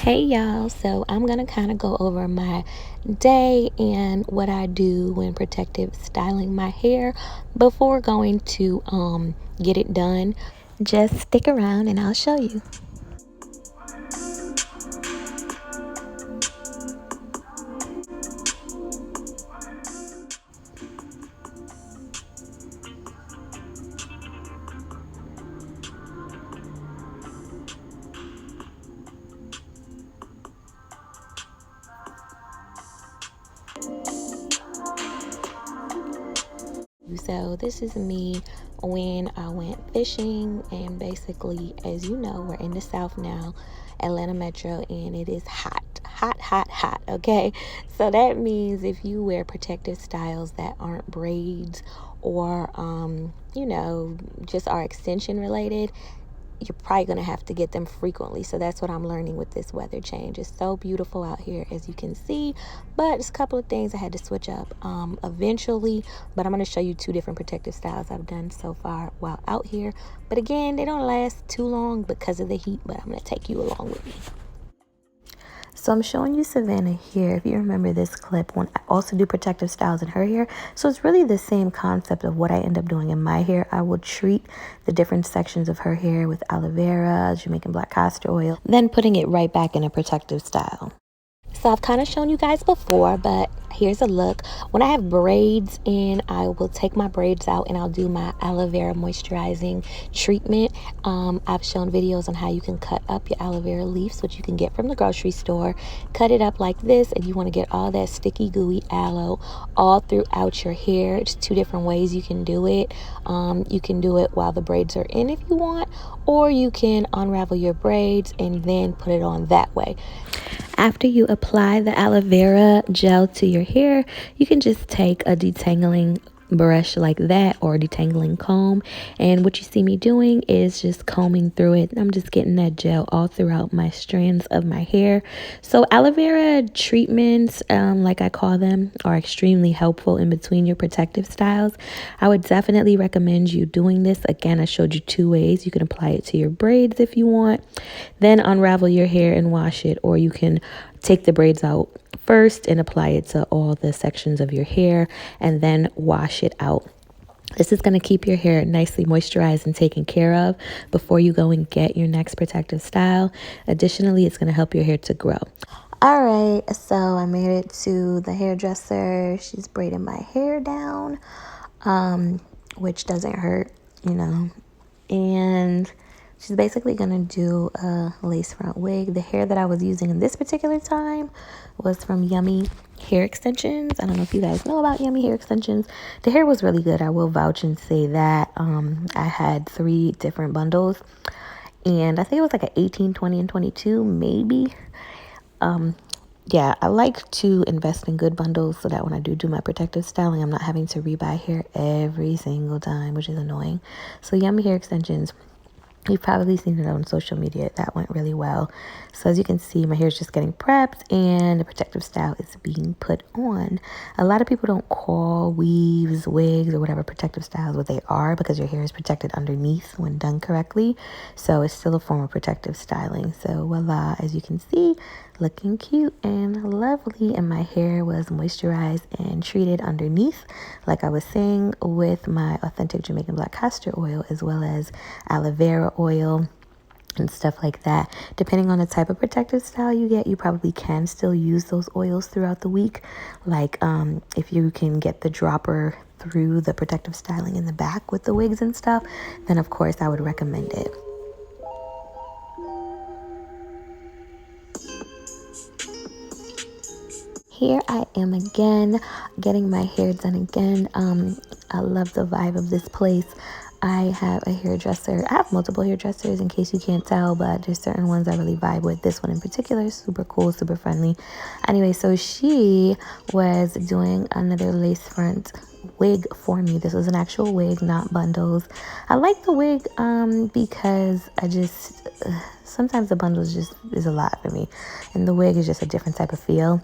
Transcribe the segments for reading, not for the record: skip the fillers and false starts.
Hey y'all, so I'm gonna kind of go over my day and what I do when protective styling my hair before going to get it done. Just stick around and I'll show you. So this is me when I went fishing, and basically, as you know, we're in the South now, Atlanta Metro, and it is hot, hot, hot, hot. Okay, so that means if you wear protective styles that aren't braids or just are extension related, you're probably going to have to get them frequently. So that's what I'm learning with this weather change. It's so beautiful out here, as you can see, but it's a couple of things I had to switch up eventually. But I'm going to show you two different protective styles I've done so far while out here. But again, they don't last too long because of the heat, but I'm going to take you along with me. So I'm showing you Savannah here. If you remember this clip, when I also do protective styles in her hair. So it's really the same concept of what I end up doing in my hair. I will treat the different sections of her hair with aloe vera, Jamaican black castor oil, then putting it right back in a protective style. So I've kind of shown you guys before, but here's a look. When I have braids in, I will take my braids out and I'll do my aloe vera moisturizing treatment. I've shown videos on how you can cut up your aloe vera leaves, which you can get from the grocery store. Cut it up like this, and you want to get all that sticky, gooey aloe all throughout your hair. It's two different ways you can do it. You can do it while the braids are in if you want, or you can unravel your braids and then put it on that way. After you apply the aloe vera gel to your hair, you can just take a detangling brush like that, or a detangling comb, and what you see me doing is just combing through it. I'm just getting that gel all throughout my strands of my hair. So aloe vera treatments, like I call them, are extremely helpful in between your protective styles. I would definitely recommend you doing this. Again, I showed you two ways. You can apply it to your braids if you want, then unravel your hair and wash it, or you can take the braids out first and apply it to all the sections of your hair and then wash it out. This is going to keep your hair nicely moisturized and taken care of before you go and get your next protective style. Additionally, it's going to help your hair to grow. All right, so I made it to the hairdresser. She's braiding my hair down, which doesn't hurt, and she's basically gonna do a lace front wig. The hair that I was using in this particular time was from Yummy Hair Extensions. I don't know if you guys know about Yummy Hair Extensions. The hair was really good. I will vouch and say that. I had 3 different bundles, and I think it was like an 18, 20, and 22, maybe. Yeah, I like to invest in good bundles so that when I do my protective styling, I'm not having to rebuy hair every single time, which is annoying. So Yummy Hair Extensions, you've probably seen it on social media. That went really well. So as you can see, my hair is just getting prepped and the protective style is being put on. A lot of people don't call weaves, wigs, or whatever protective styles what they are, because your hair is protected underneath when done correctly. So it's still a form of protective styling. So voila, as you can see, looking cute and lovely. And my hair was moisturized and treated underneath, like I was saying, with my authentic Jamaican black castor oil, as well as aloe vera oil and stuff like that. Depending on the type of protective style you get, you probably can still use those oils throughout the week. Like if you can get the dropper through the protective styling in the back with the wigs and stuff, then of course I would recommend it. Here I am again, getting my hair done again. I love the vibe of this place. I have a hairdresser. I have multiple hairdressers, in case you can't tell, but there's certain ones I really vibe with. This one in particular is super cool, super friendly. Anyway, so she was doing another lace front wig for me. This was an actual wig, not bundles. I like the wig because I just sometimes the bundles just is a lot for me, and the wig is just a different type of feel.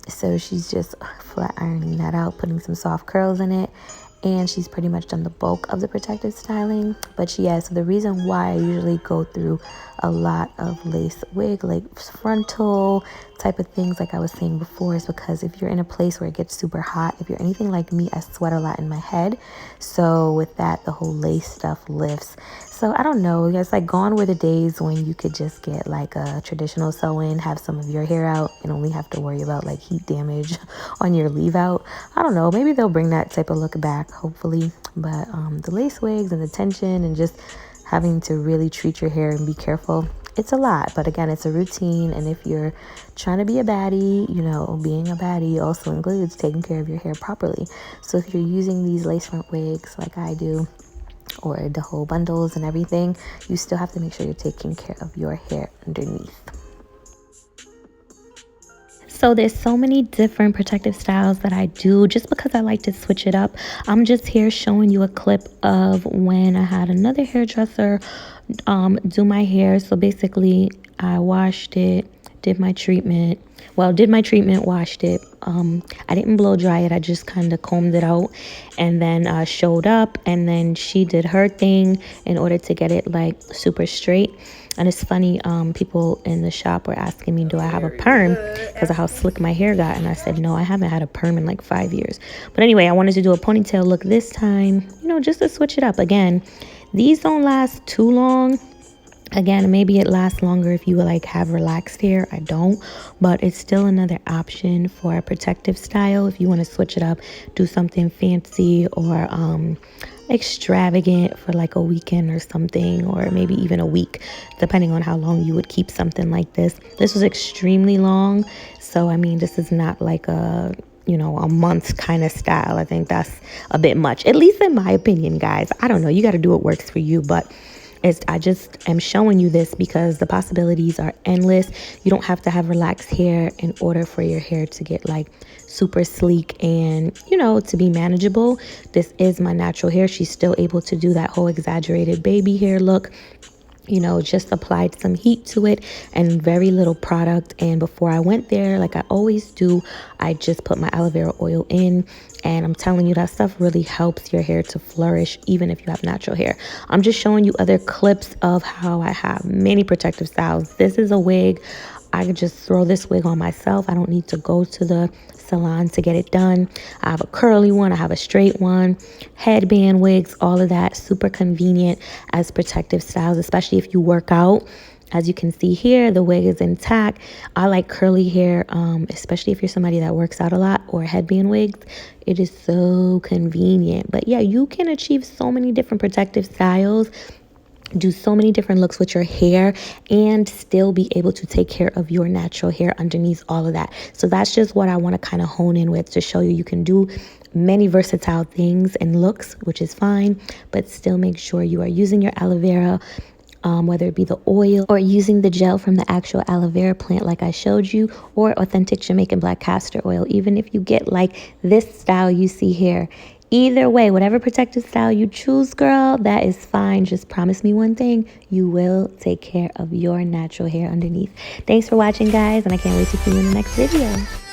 So she's just flat ironing that out, putting some soft curls in it, and she's pretty much done the bulk of the protective styling. But yeah, so the reason why I usually go through a lot of lace wig, like frontal type of things, like I was saying before, is because if you're in a place where it gets super hot, if you're anything like me, I sweat a lot in my head. So with that, the whole lace stuff lifts. So I don't know, it's like gone were the days when you could just get like a traditional sew-in, have some of your hair out, and only have to worry about like heat damage on your leave out. I don't know, maybe they'll bring that type of look back, hopefully. But the lace wigs and the tension and just having to really treat your hair and be careful, it's a lot. But again, it's a routine, and if you're trying to be a baddie, you know, being a baddie also includes taking care of your hair properly. So if you're using these lace front wigs like I do, or the whole bundles and everything, you still have to make sure you're taking care of your hair underneath. So there's so many different protective styles that I do just because I like to switch it up. I'm just here showing you a clip of when I had another hairdresser do my hair. So basically I washed it, did my treatment, washed it. I didn't blow dry it. I just kind of combed it out and then showed up, and then she did her thing in order to get it like super straight. And it's funny, people in the shop were asking me, do I have a perm, because of how slick my hair got. And I said, no, I haven't had a perm in like 5 years. But anyway, I wanted to do a ponytail look this time, you know, just to switch it up. Again, these don't last too long. Again, maybe it lasts longer if you like have relaxed hair. I don't, but it's still another option for a protective style if you want to switch it up, do something fancy or extravagant for like a weekend or something, or maybe even a week, depending on how long you would keep something like this. This was extremely long, so I mean, this is not like a, you know, a month kind of style. I think that's a bit much, at least in my opinion, guys. I don't know, you got to do what works for you, but I just am showing you this because the possibilities are endless. You don't have to have relaxed hair in order for your hair to get like super sleek and, you know, to be manageable. This is my natural hair. She's still able to do that whole exaggerated baby hair look. You know, just applied some heat to it and very little product. And before I went there, like I always do, I just put my aloe vera oil in. And I'm telling you, that stuff really helps your hair to flourish, even if you have natural hair. I'm just showing you other clips of how I have many protective styles. This is a wig. I could just throw this wig on myself. I don't need to go to the salon to get it done. I have a curly one, I have a straight one, headband wigs, all of that, super convenient as protective styles, especially if you work out. As you can see here, the wig is intact. I like curly hair, especially if you're somebody that works out a lot, or headband wigs. It is so convenient. But yeah, you can achieve so many different protective styles, do so many different looks with your hair, and still be able to take care of your natural hair underneath all of that. So that's just what I want to kind of hone in with, to show you can do many versatile things and looks, which is fine, but still make sure you are using your aloe vera, whether it be the oil or using the gel from the actual aloe vera plant like I showed you, or authentic Jamaican black castor oil. Even if you get like this style you see here, either way, whatever protective style you choose, girl, that is fine. Just promise me one thing: you will take care of your natural hair underneath. Thanks for watching, guys, and I can't wait to see you in the next video.